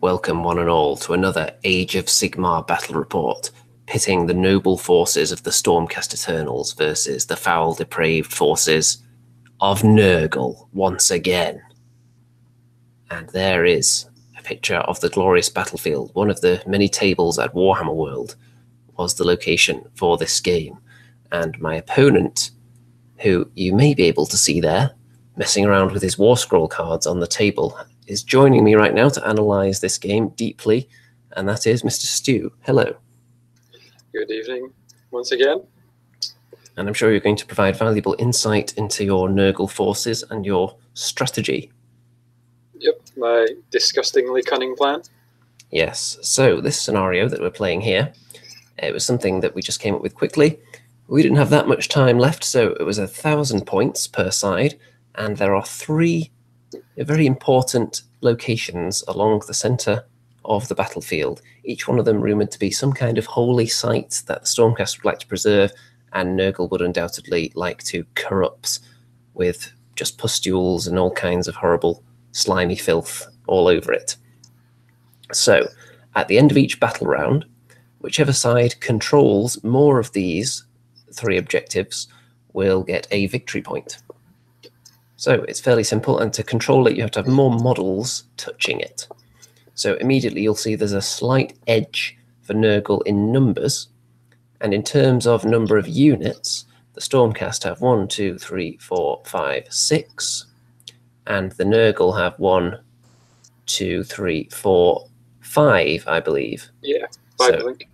Welcome one and all to another Age of Sigmar battle report, pitting the noble forces of the Stormcast Eternals versus the foul, depraved forces of Nurgle once again. And there is a picture of the glorious battlefield. One of the many tables at Warhammer World was the location for this game. And my opponent, who you may be able to see there, messing around with his War Scroll cards on the table, is joining me right now to analyse this game deeply, and that is Mr. Stu. Hello. Good evening once again. And I'm sure you're going to provide valuable insight into your Nurgle forces and your strategy. Yep, my disgustingly cunning plan. Yes, so this scenario that we're playing here, it was something that we just came up with quickly. We didn't have that much time left, so it was 1,000 points per side, and there are three very important locations along the centre of the battlefield, each one of them rumoured to be some kind of holy site that the Stormcast would like to preserve, and Nurgle would undoubtedly like to corrupt with just pustules and all kinds of horrible slimy filth all over it. So, at the end of each battle round, whichever side controls more of these three objectives will get a victory point. So it's fairly simple, and to control it you have to have more models touching it. So immediately you'll see there's a slight edge for Nurgle in numbers, and in terms of number of units, the Stormcast have 1, 2, 3, 4, 5, 6, and the Nurgle have 1, 2, 3, 4, 5, I believe. Yeah, 5, I think.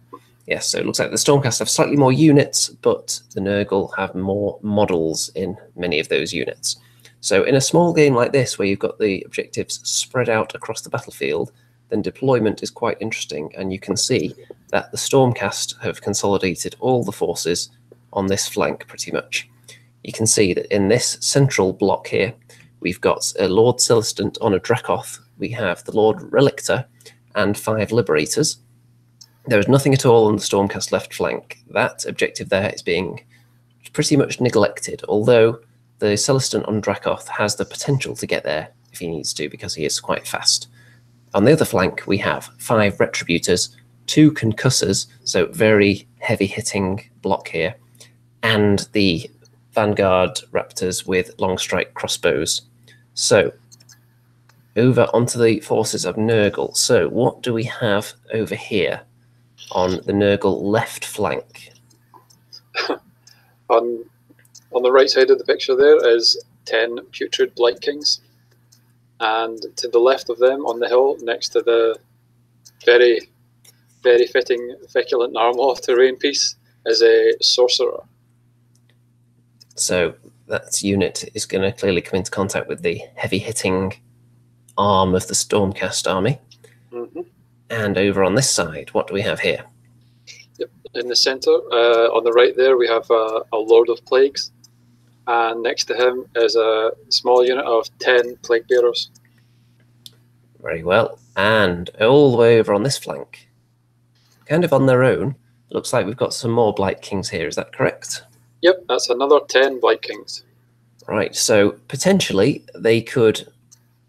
Yes, so it looks like the Stormcast have slightly more units, but the Nurgle have more models in many of those units. So in a small game like this, where you've got the objectives spread out across the battlefield, then deployment is quite interesting, and you can see that the Stormcast have consolidated all the forces on this flank pretty much. You can see that in this central block here, we've got a Lord Celestant on a Dracoth, we have the Lord Relictor, and 5 Liberators. There is nothing at all on the Stormcast left flank. That objective there is being pretty much neglected, although the Celestant on Dracoth has the potential to get there if he needs to, because he is quite fast. On the other flank, we have 5 Retributors, 2 Concussors, so very heavy-hitting block here, and the Vanguard Raptors with long strike crossbows. So, over onto the forces of Nurgle. So, what do we have over here on the Nurgle left flank? On the right side of the picture there is 10 putrid Blight Kings, and to the left of them on the hill, next to the very, very fitting Feculent Narmoth terrain piece, is a Sorcerer. So that unit is going to clearly come into contact with the heavy-hitting arm of the Stormcast army. Mm-hmm. And over on this side, what do we have here? Yep. In the centre, on the right there, we have a Lord of Plagues, and next to him is a small unit of 10 Plague Bearers. Very well. And all the way over on this flank, kind of on their own, looks like we've got some more Blight Kings here. Is that correct? Yep, that's another 10 Blight Kings. Right, so potentially they could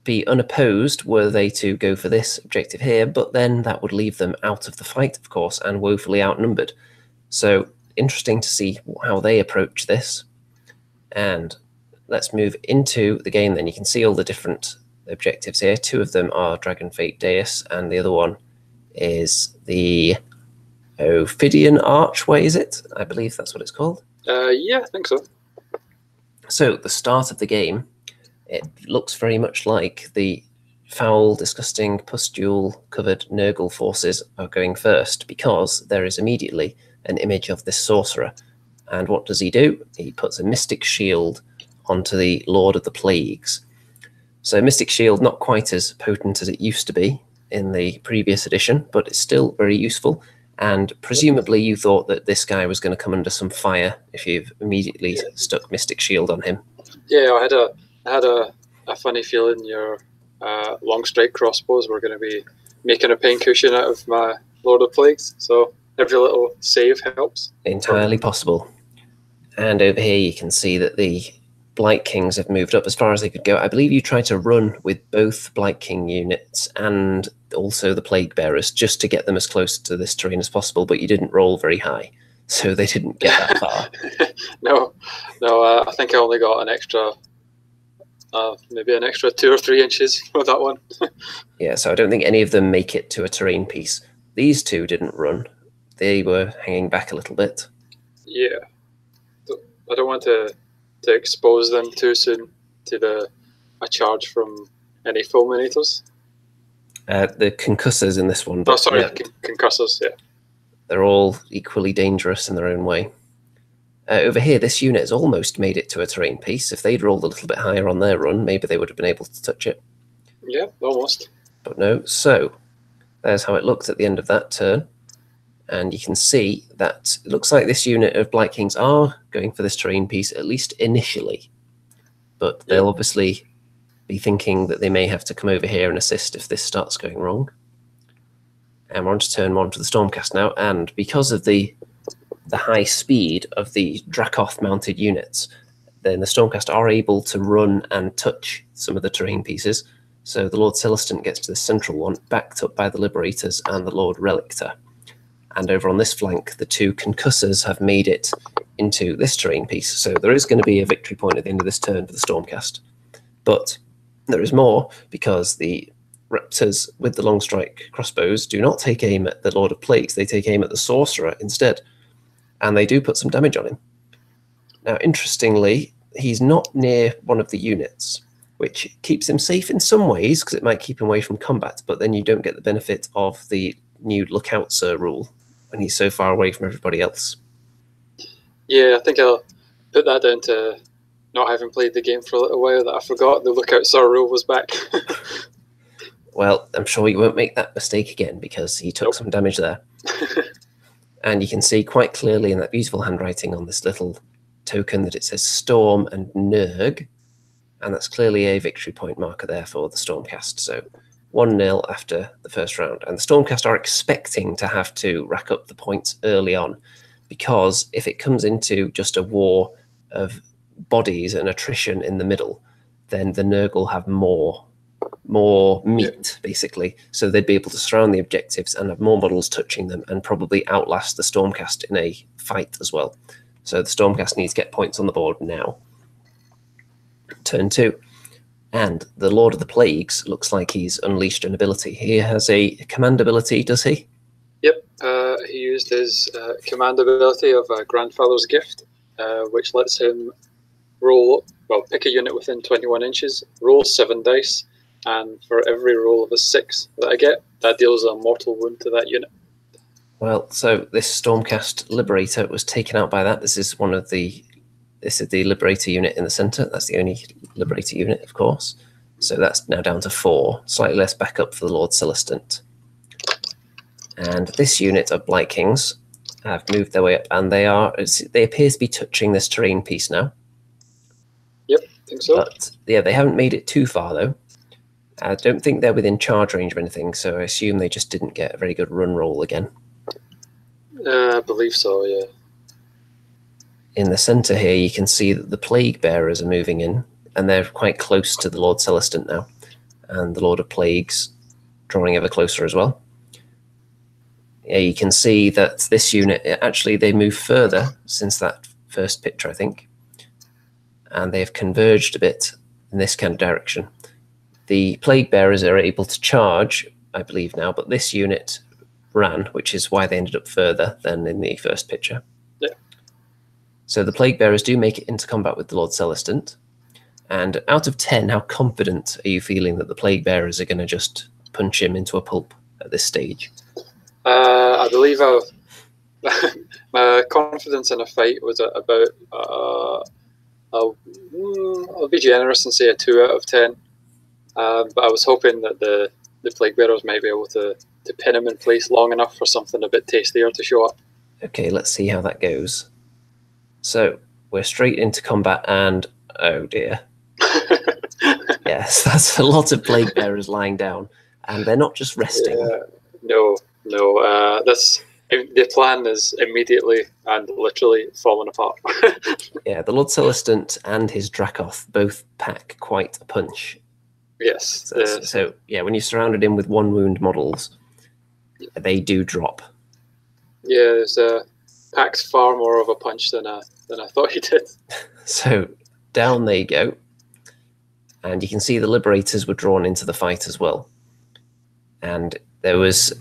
be unopposed were they to go for this objective here, but then that would leave them out of the fight, of course, and woefully outnumbered. So interesting to see how they approach this. And let's move into the game then. You can see all the different objectives here. 2 of them are Dragon Fate Deus, and the other one is the Ophidian Archway, is it? I believe that's what it's called. Yeah, I think so. So at the start of the game, it looks very much like the foul, disgusting, pustule-covered Nurgle forces are going first, because there is immediately an image of this sorcerer. And what does he do? He puts a Mystic Shield onto the Lord of the Plagues. So Mystic Shield, not quite as potent as it used to be in the previous edition, but it's still very useful. And presumably you thought that this guy was going to come under some fire if you've immediately stuck Mystic Shield on him. Yeah, I had a funny feeling your long strike crossbows were going to be making a pincushion out of my Lord of Plagues, so every little save helps. Entirely possible. And over here you can see that the Blight Kings have moved up as far as they could go. I believe you tried to run with both Blight King units and also the Plague Bearers just to get them as close to this terrain as possible, but you didn't roll very high, so they didn't get that far. No, I think I only got an extra, maybe an extra 2 or 3 inches with that one. Yeah, so I don't think any of them make it to a terrain piece. These two didn't run. They were hanging back a little bit. Yeah. I don't want to expose them too soon to a charge from any fulminators. The concussors in this one. But, concussors, yeah. They're all equally dangerous in their own way. Over here, this unit has almost made it to a terrain piece. If they'd rolled a little bit higher on their run, maybe they would have been able to touch it. Yeah, almost. But no, so there's how it looked at the end of that turn. And you can see that it looks like this unit of Blight Kings are going for this terrain piece, at least initially. But they'll obviously be thinking that they may have to come over here and assist if this starts going wrong. And we're on to turn 1 to the Stormcast now. And because of the high speed of the Dracoth-mounted units, then the Stormcast are able to run and touch some of the terrain pieces. So the Lord Celestant gets to the central one, backed up by the Liberators and the Lord Relictor. And over on this flank, the 2 concussors have made it into this terrain piece. So there is going to be a victory point at the end of this turn for the Stormcast. But there is more, because the Raptors with the long strike crossbows do not take aim at the Lord of Plagues. They take aim at the Sorcerer instead. And they do put some damage on him. Now, interestingly, he's not near one of the units, which keeps him safe in some ways, because it might keep him away from combat, but then you don't get the benefit of the new Look Out Sir rule when he's so far away from everybody else. Yeah, I think I'll put that down to not having played the game for a little while, that I forgot the Look Out Sir rule was back. Well, I'm sure you won't make that mistake again, because he took some damage there. And you can see quite clearly in that beautiful handwriting on this little token that it says Storm and Nurg, and that's clearly a victory point marker there for the Stormcast. So 1-0 after the first round. And the Stormcast are expecting to have to rack up the points early on, because if it comes into just a war of bodies and attrition in the middle, then the Nurgle have more meat, basically. So they'd be able to surround the objectives and have more models touching them and probably outlast the Stormcast in a fight as well. So the Stormcast needs to get points on the board now. Turn 2. And the Lord of the Plagues looks like he's unleashed an ability. He has a command ability, does he? Yep. He used his command ability of Grandfather's Gift, which lets him pick a unit within 21 inches, roll 7 dice, and for every roll of a 6 that I get, that deals a mortal wound to that unit. Well, so this Stormcast Liberator was taken out by that. This is the Liberator unit in the centre. That's the only Liberator unit, of course. So that's now down to 4. Slightly less backup for the Lord Celestant. And this unit of Blight Kings have moved their way up, and they appear to be touching this terrain piece now. Yep, I think so. But yeah, they haven't made it too far though. I don't think they're within charge range of anything, so I assume they just didn't get a very good run roll again. I believe so, yeah. In the centre here, you can see that the Plague Bearers are moving in, and they're quite close to the Lord Celestant now, and the Lord of Plagues drawing ever closer as well. Yeah, you can see that this unit, actually, they move further since that first picture, I think, and they've converged a bit in this kind of direction. The Plague Bearers are able to charge, I believe now, but this unit ran, which is why they ended up further than in the first picture. Yeah. So the Plague Bearers do make it into combat with the Lord Celestant. And out of 10, how confident are you feeling that the Plague Bearers are going to just punch him into a pulp at this stage? I believe my confidence in a fight was at about, I'll be generous and say a 2 out of 10. But I was hoping that the Plague Bearers might be able to pin him in place long enough for something a bit tastier to show up. Okay, let's see how that goes. So we're straight into combat, and oh dear. Yes, that's a lot of Plague Bearers lying down, and they're not just resting. No. That's the plan is immediately and literally falling apart. Yeah, the Lord Celestant and his Dracoth both pack quite a punch. Yes. So yeah, when you're surrounded in with 1 wound models, they do drop. Yeah, there's packs far more of a punch than I thought he did. So down they go, and you can see the Liberators were drawn into the fight as well. And there was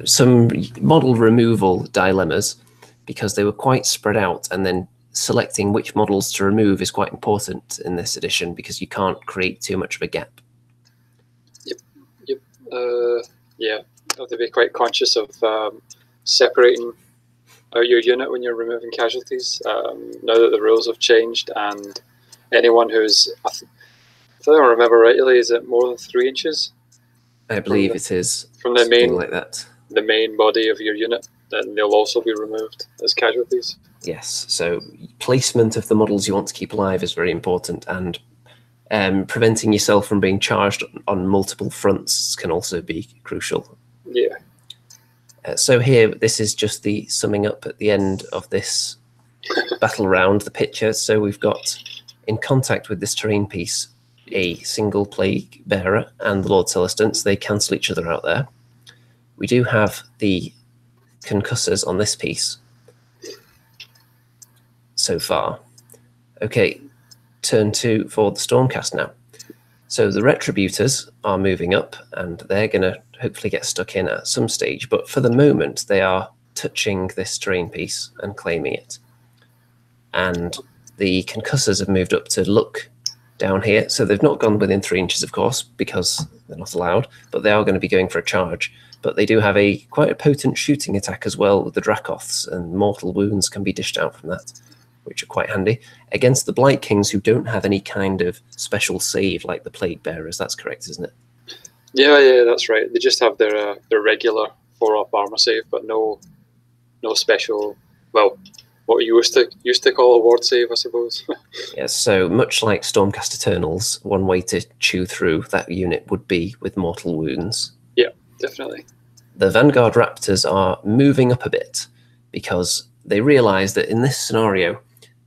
some model removal dilemmas because they were quite spread out, and then selecting which models to remove is quite important in this edition because you can't create too much of a gap. Yep. Yeah, you have to be quite conscious of separating out your unit when you're removing casualties. Now that the rules have changed, and anyone who's, if I don't remember rightly, is it more than 3 inches? I believe it is from the main, like that. The main body of your unit, then they'll also be removed as casualties. Yes, so placement of the models you want to keep alive is very important, and preventing yourself from being charged on multiple fronts can also be crucial. Yeah. So here, this is just the summing up at the end of this battle round, the picture. So we've got, in contact with this terrain piece, a single Plague Bearer and the Lord Celestant, so they cancel each other out there. We do have the concussors on this piece so far. Okay, turn 2 for the Stormcast now. So the Retributors are moving up, and they're going to hopefully get stuck in at some stage, but for the moment they are touching this terrain piece and claiming it. And the concussors have moved up to look down here, so they've not gone within 3 inches, of course, because they're not allowed, but they are going to be going for a charge. But they do have quite a potent shooting attack as well with the Dracoths, and mortal wounds can be dished out from that, which are quite handy. Against the Blight Kings, who don't have any kind of special save like the Plague Bearers. That's correct, isn't it? Yeah, that's right. They just have their regular 4-up armor save, but no special, well, what you used to call a ward save, I suppose. Yes, so much like Stormcast Eternals, one way to chew through that unit would be with mortal wounds. Yeah, definitely. The Vanguard Raptors are moving up a bit because they realise that in this scenario,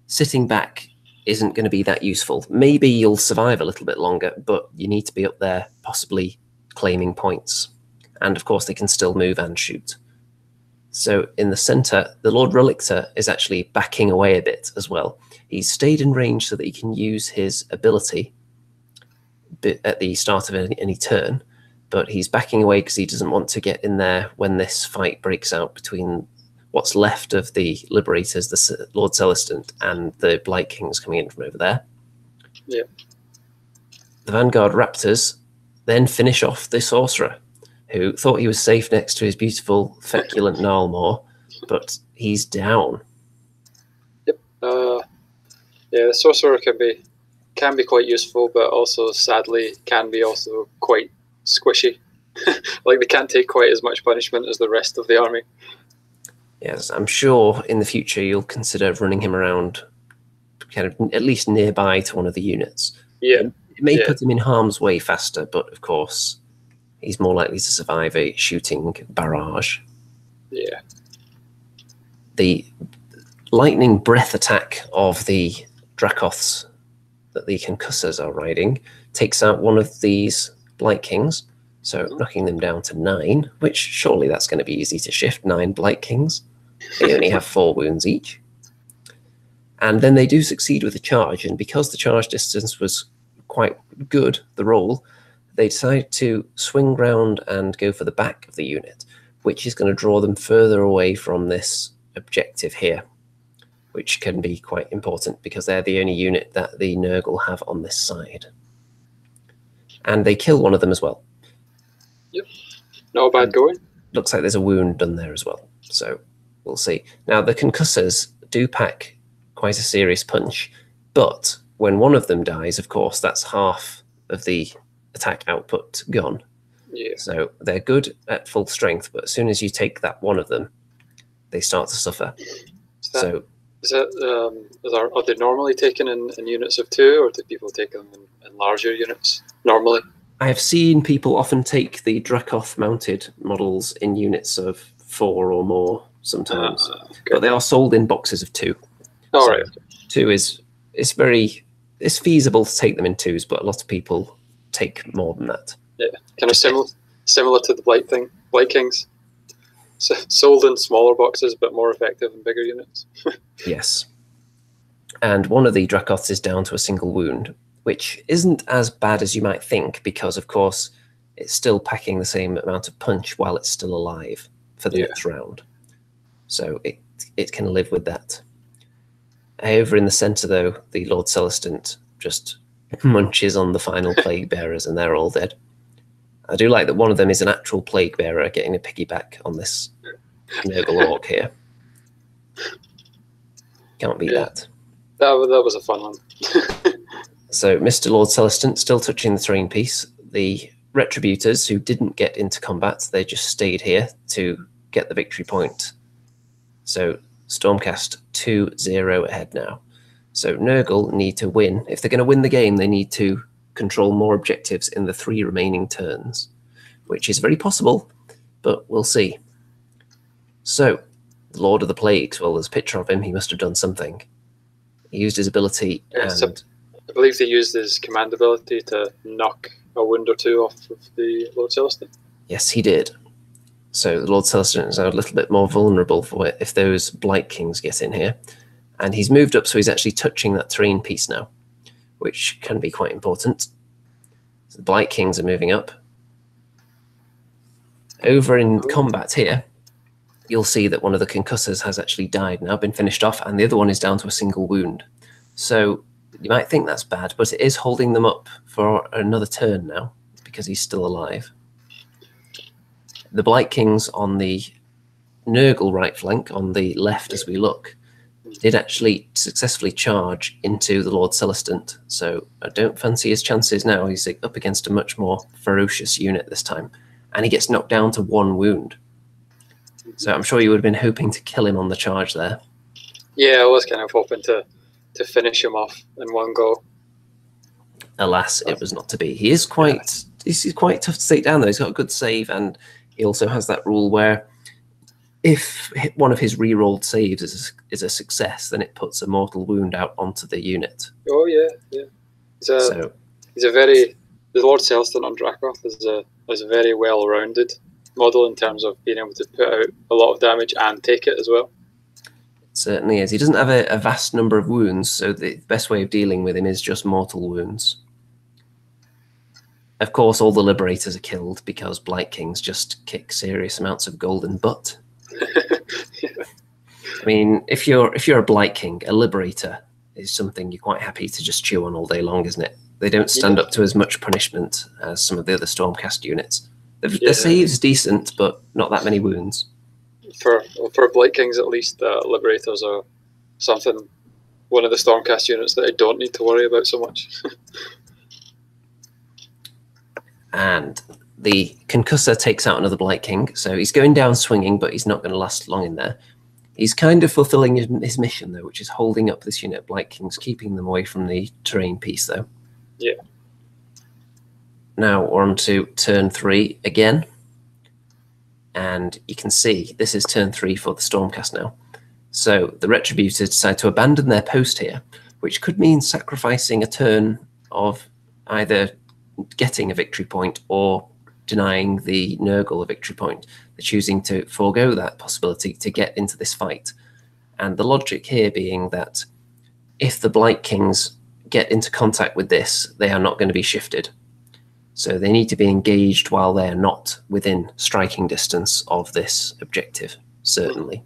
sitting back isn't going to be that useful. Maybe you'll survive a little bit longer, but you need to be up there, possibly claiming points. And of course, they can still move and shoot. So in the centre, the Lord Relictor is actually backing away a bit as well. He's stayed in range so that he can use his ability at the start of any turn, but he's backing away because he doesn't want to get in there when this fight breaks out between what's left of the Liberators, the Lord Celestant, and the Blight Kings coming in from over there. Yeah. The Vanguard Raptors then finish off the Sorcerer, who thought he was safe next to his beautiful feculent Gnarlmaw, but he's down. Yep. Yeah, the Sorcerer can be quite useful, but also sadly can be also quite squishy. Like they can't take quite as much punishment as the rest of the army. Yes, I'm sure in the future you'll consider running him around kind of at least nearby to one of the units. Yeah. It may put him in harm's way faster, but of course he's more likely to survive a shooting barrage. Yeah. The lightning breath attack of the Dracoths that the concussors are riding takes out one of these Blight Kings, so knocking them down to 9, which surely that's going to be easy to shift. 9 Blight Kings. They only have 4 wounds each. And then they do succeed with the charge, and because the charge distance was quite good, the roll, they decide to swing round and go for the back of the unit, which is going to draw them further away from this objective here, which can be quite important because they're the only unit that the Nurgle have on this side. And they kill one of them as well. Yep. Not bad going. Looks like there's a wound done there as well, so we'll see. Now, the concussors do pack quite a serious punch, but when one of them dies, of course, that's half of the attack output gone. Yeah. So they're good at full strength, but as soon as you take that one of them, they start to suffer. Are they normally taken in units of 2, or do people take them in larger units normally? I have seen people often take the Dracoth mounted models in units of 4 or more, sometimes. Okay. But they are sold in boxes of 2. All so right. 2 is it's feasible to take them in 2s, but a lot of people take more than that. Yeah, kind of similar to the Blight Kings. So, sold in smaller boxes, but more effective in bigger units. Yes. And one of the Dracoths is down to a single wound, which isn't as bad as you might think, because, of course, it's still packing the same amount of punch while it's still alive for the next round. So it can live with that. Over in the centre, though, the Lord Celestant just munches on the final Plague Bearers, and they're all dead. I do like that one of them is an actual Plague Bearer getting a piggyback on this Nurgle Orc here. Can't beat that. That was a fun one. So Mr. Lord Celestant still touching the terrain piece. The Retributors, who didn't get into combat, they just stayed here to get the victory point. So Stormcast 2-0 ahead now. So Nurgle need to win. If they're going to win the game, they need to control more objectives in the 3 remaining turns, which is very possible, but we'll see. So, the Lord of the Plagues, well, there's a picture of him. He must have done something. He used his ability, and I believe he used his command ability to knock a wound or 2 off of the Lord Celestant. Yes, he did. So the Lord Celestant is now a little bit more vulnerable for it if those Blight Kings get in here. And he's moved up, so he's actually touching that terrain piece now, which can be quite important. So the Blight Kings are moving up. Over in combat here, you'll see that one of the concussors has actually died now, been finished off, and the other one is down to a single wound. So you might think that's bad, but it is holding them up for another turn now, because he's still alive. The Blight Kings on the Nurgle right flank, on the left as we look, did actually successfully charge into the Lord Celestant, so I don't fancy his chances now. He's up against a much more ferocious unit this time, and he gets knocked down to 1 wound. So I'm sure you would have been hoping to kill him on the charge there. Yeah, I was kind of hoping to finish him off in one go. Alas, it was not to be. He's quite tough to take down, though. He's got a good save, and he also has that rule where if one of his re-rolled saves is a success, then it puts a mortal wound out onto the unit. Oh yeah. The Lord Celestant on Dracoth is a very well-rounded model in terms of being able to put out a lot of damage and take it as well. It certainly is. He doesn't have a vast number of wounds, so the best way of dealing with him is just mortal wounds. Of course, all the Liberators are killed because Blight Kings just kick serious amounts of golden butt. Yeah. I mean, if you're a Blight King, a Liberator is something you're quite happy to just chew on all day long, isn't it? They don't stand up to as much punishment as some of the other Stormcast units. Their save's decent, but not that many wounds. For Blight Kings, at least, Liberators are one of the Stormcast units that I don't need to worry about so much. And the Concussor takes out another Blight King, so he's going down swinging, but he's not going to last long in there. He's kind of fulfilling his mission, though, which is holding up this unit of Blight Kings, keeping them away from the terrain piece, though. Yeah. Now we're on to turn 3 again. And you can see this is turn 3 for the Stormcast now. So the Retributors decide to abandon their post here, which could mean sacrificing a turn of either getting a victory point or denying the Nurgle a victory point. They're choosing to forego that possibility to get into this fight. And the logic here being that if the Blight Kings get into contact with this, they are not going to be shifted. So they need to be engaged while they're not within striking distance of this objective, certainly.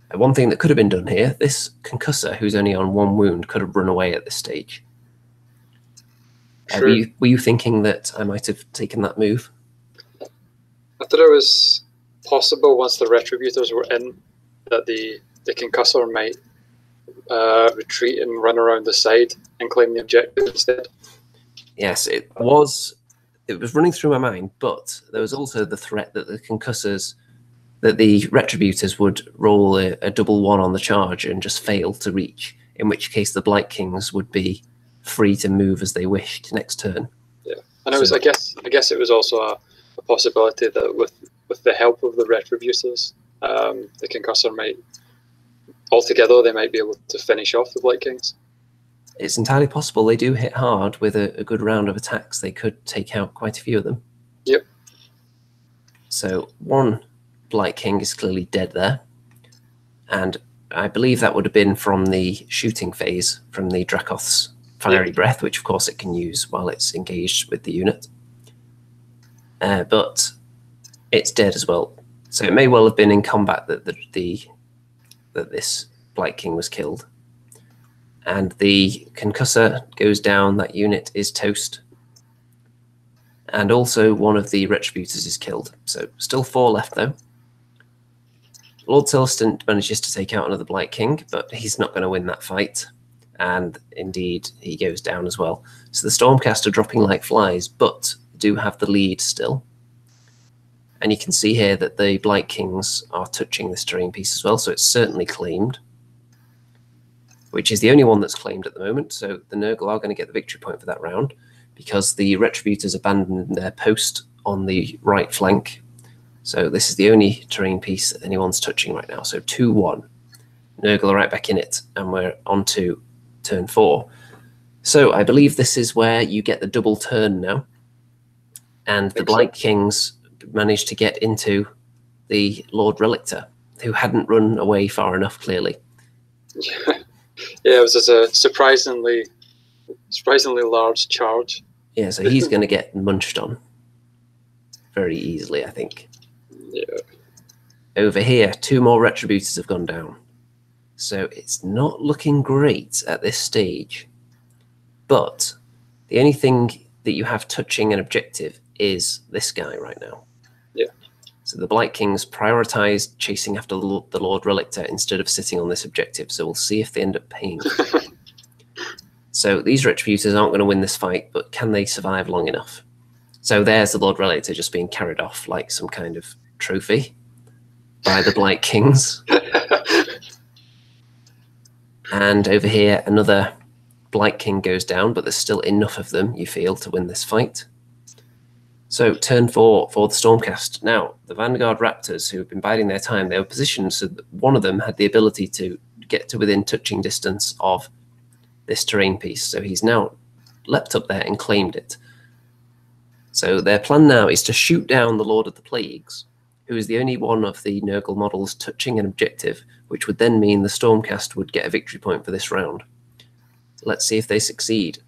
And one thing that could have been done here, this Concussor, who's only on 1 wound, could have run away at this stage. Sure. Were you thinking that I might have taken that move? I thought it was possible once the Retributors were in that the Concussor might retreat and run around the side and claim the objective instead. Yes, it was running through my mind, but there was also the threat that the Retributors would roll a double 1 on the charge and just fail to reach, in which case the Blight Kings would be free to move as they wished next turn. Yeah, and I guess it was also a possibility that with the help of the Retributors, the Concussor might, altogether, they might be able to finish off the Blight Kings. It's entirely possible. They do hit hard with a good round of attacks. They could take out quite a few of them. Yep. So one Blight King is clearly dead there. And I believe that would have been from the shooting phase, from the Dracoth's Fiery Breath, which of course it can use while it's engaged with the unit. But it's dead as well. So it may well have been in combat that that this Blight King was killed. And the Concussor goes down, that unit is toast. And also one of the Retributors is killed. So still 4 left though. Lord Celestant manages to take out another Blight King, but he's not going to win that fight. And indeed, he goes down as well. So the Stormcast are dropping like flies, but do have the lead still. And you can see here that the Blight Kings are touching this terrain piece as well, so it's certainly claimed. Which is the only one that's claimed at the moment, so the Nurgle are going to get the victory point for that round, because the Retributors abandoned their post on the right flank. So this is the only terrain piece that anyone's touching right now. So 2-1. Nurgle are right back in it, and we're on to turn 4. So I believe this is where you get the double turn now. And the Blight Kings managed to get into the Lord Relictor, who hadn't run away far enough, clearly. Yeah, it was just a surprisingly large charge. Yeah, so he's going to get munched on very easily, I think. Yeah. Over here, 2 more Retributors have gone down. So it's not looking great at this stage. But the only thing that you have touching an objective is this guy right now. Yeah. So the Blight Kings prioritized chasing after the Lord Relictor instead of sitting on this objective. So we'll see if they end up paying. So these Retributors aren't going to win this fight, but can they survive long enough? So there's the Lord Relictor just being carried off like some kind of trophy by the Blight Kings. And over here, another Blight King goes down, but there's still enough of them, you feel, to win this fight. So turn 4 for the Stormcast. Now, the Vanguard Raptors, who have been biding their time, they were positioned so that one of them had the ability to get to within touching distance of this terrain piece. So he's now leapt up there and claimed it. So their plan now is to shoot down the Lord of the Plagues, who is the only one of the Nurgle models touching an objective, which would then mean the Stormcast would get a victory point for this round. Let's see if they succeed.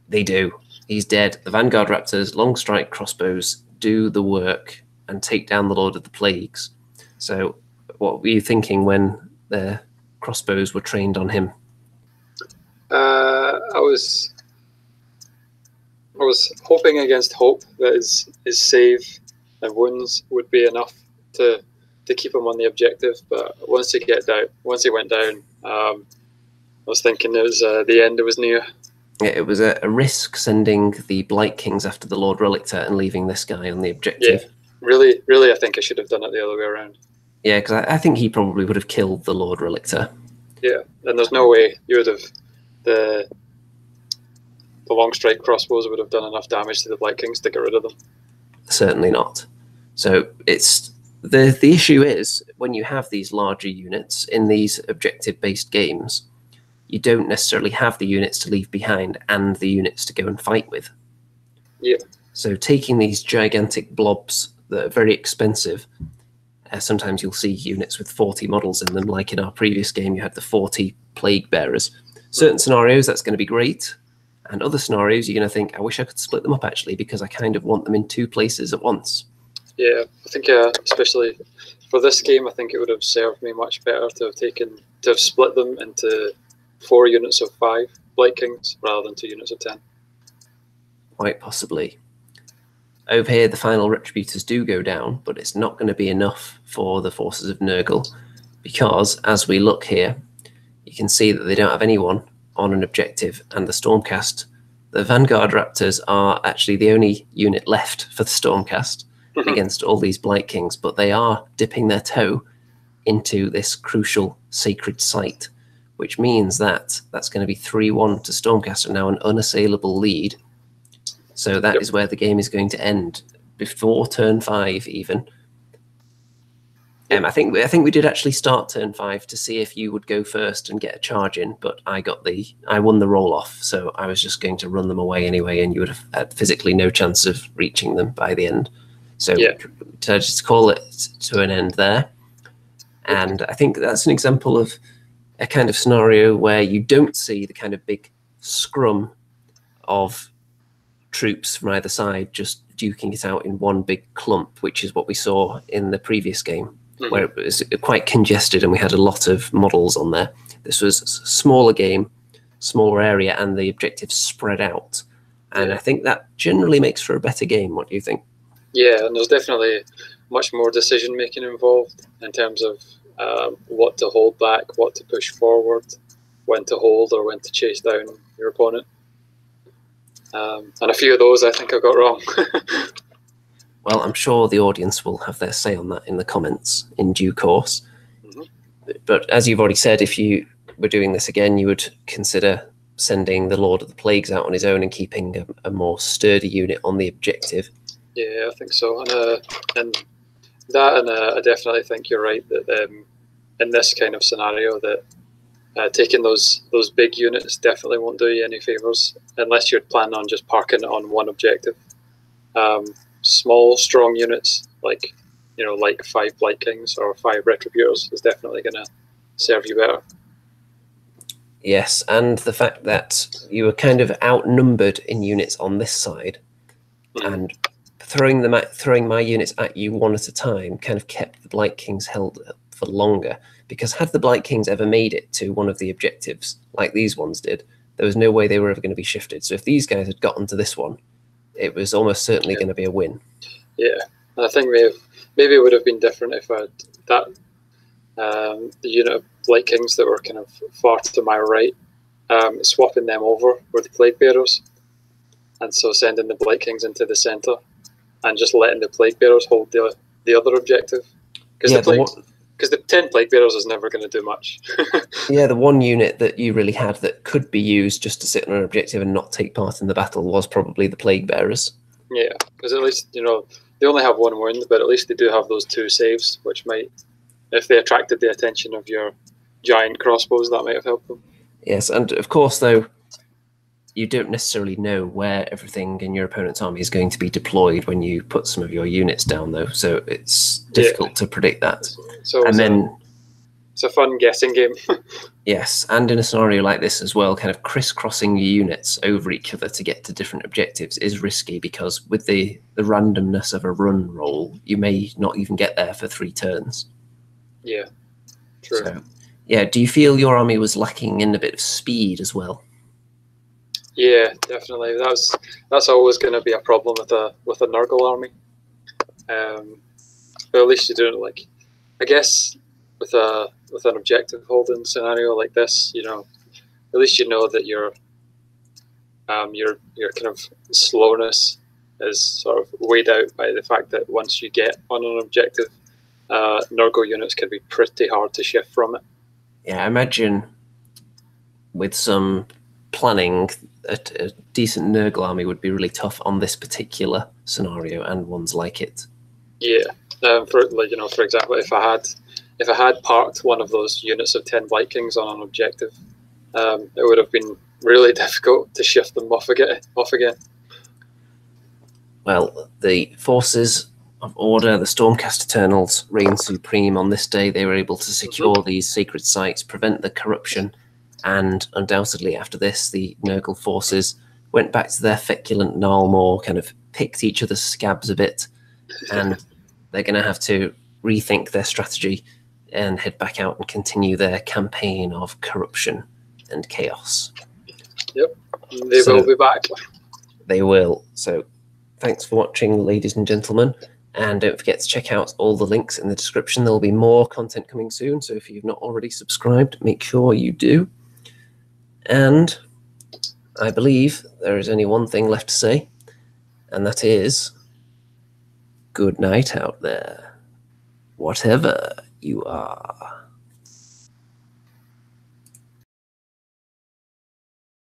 They do. He's dead. The Vanguard Raptors, long strike crossbows, do the work and take down the Lord of the Plagues. So what were you thinking when their crossbows were trained on him? I was hoping against hope that his save and wounds would be enough to keep him on the objective, but once he went down, I was thinking it was the end was near. Yeah, it was a risk sending the Blight Kings after the Lord Relictor and leaving this guy on the objective. Yeah, really, I think I should have done it the other way around. Yeah, because I think he probably would have killed the Lord Relictor. Yeah, and there's no way you would have the long strike crossbows would have done enough damage to the Blight Kings to get rid of them. Certainly not. So it's the issue is when you have these larger units in these objective-based games, you don't necessarily have the units to leave behind and the units to go and fight with. Yeah. So taking these gigantic blobs that are very expensive, sometimes you'll see units with 40 models in them, like in our previous game you had the 40 Plague Bearers. Certain scenarios that's going to be great, and other scenarios you're going to think, I wish I could split them up actually, because I kind of want them in 2 places at once. Yeah, I think especially for this game, I think it would have served me much better to have split them into 4 units of 5 Blight Kings rather than 2 units of 10. Quite possibly. Over here, the final Retributors do go down, but it's not going to be enough for the forces of Nurgle, because as we look here, you can see that they don't have anyone on an objective, and the Stormcast, the Vanguard Raptors are actually the only unit left for the Stormcast against all these Blight Kings, but they are dipping their toe into this crucial sacred site, which means that that's going to be 3-1 to Stormcast, and now an unassailable lead. So that is where the game is going to end, before turn 5 even. I think we did actually start turn 5 to see if you would go first and get a charge in, but I won the roll off, so I was just going to run them away anyway, and you would have had physically no chance of reaching them by the end. So to just call it to an end there. And I think that's an example of a kind of scenario where you don't see the kind of big scrum of troops from either side just duking it out in one big clump, which is what we saw in the previous game, where it was quite congested and we had a lot of models on there. This was a smaller game, smaller area, and the objectives spread out. And I think that generally makes for a better game. What do you think? Yeah, and there's definitely much more decision making involved in terms of what to hold back, what to push forward, when to hold or when to chase down your opponent. And a few of those I think I got wrong. Well, I'm sure the audience will have their say on that in the comments in due course. But as you've already said, if you were doing this again, you would consider sending the Lord of the Plagues out on his own and keeping a more sturdy unit on the objective. Yeah, I think so. And I definitely think you're right that in this kind of scenario that taking those big units definitely won't do you any favours unless you're planning on just parking it on one objective. Small, strong units like 5 Blight Kings or 5 Retributors is definitely going to serve you better. Yes, and the fact that you were kind of outnumbered in units on this side, and throwing my units at you one at a time kind of kept the Blight Kings held for longer. Because had the Blight Kings ever made it to one of the objectives, like these ones did, there was no way they were ever going to be shifted. So if these guys had gotten to this one, it was almost certainly going to be a win. Yeah, I think maybe it would have been different if I had the unit of Blight Kings that were kind of far to my right, swapping them over with the Plague Bearers, and so sending the Blight Kings into the centre and just letting the Plague Bearers hold the other objective. Because the 10 Plague Bearers is never going to do much. Yeah, the one unit that you really had that could be used just to sit on an objective and not take part in the battle was probably the Plague Bearers. Yeah, because at least, they only have 1 wound, but at least they do have those 2 saves, which might, if they attracted the attention of your giant crossbows, that might have helped them. Yes, and of course, though, you don't necessarily know where everything in your opponent's army is going to be deployed when you put some of your units down, though, so it's difficult to predict that. So it's a fun guessing game. Yes, and in a scenario like this as well, kind of crisscrossing your units over each other to get to different objectives is risky, because with the randomness of a run roll, you may not even get there for 3 turns. Yeah, true. So, yeah, do you feel your army was lacking in a bit of speed as well? Yeah, definitely. That's always going to be a problem with a Nurgle army. But at least you don't I guess with an objective holding scenario like this, at least you know that your kind of slowness is sort of weighed out by the fact that once you get on an objective, Nurgle units can be pretty hard to shift from it. Yeah, I imagine with some planning, a decent Nurgle army would be really tough on this particular scenario and ones like it. Yeah, for example, if I had parked one of those units of 10 Blight Kings on an objective, it would have been really difficult to shift them off again. Well, the forces of Order, the Stormcast Eternals, reign supreme on this day. They were able to secure these sacred sites, prevent the corruption, and undoubtedly after this, the Nurgle forces went back to their feculent Gnarlmore, kind of picked each other's scabs a bit, and they're going to have to rethink their strategy and head back out and continue their campaign of corruption and chaos. Yep, they will be back. They will. So thanks for watching, ladies and gentlemen. And don't forget to check out all the links in the description. There'll be more content coming soon, so if you've not already subscribed, make sure you do. And I believe there is only one thing left to say, and that is good night out there, whatever you are.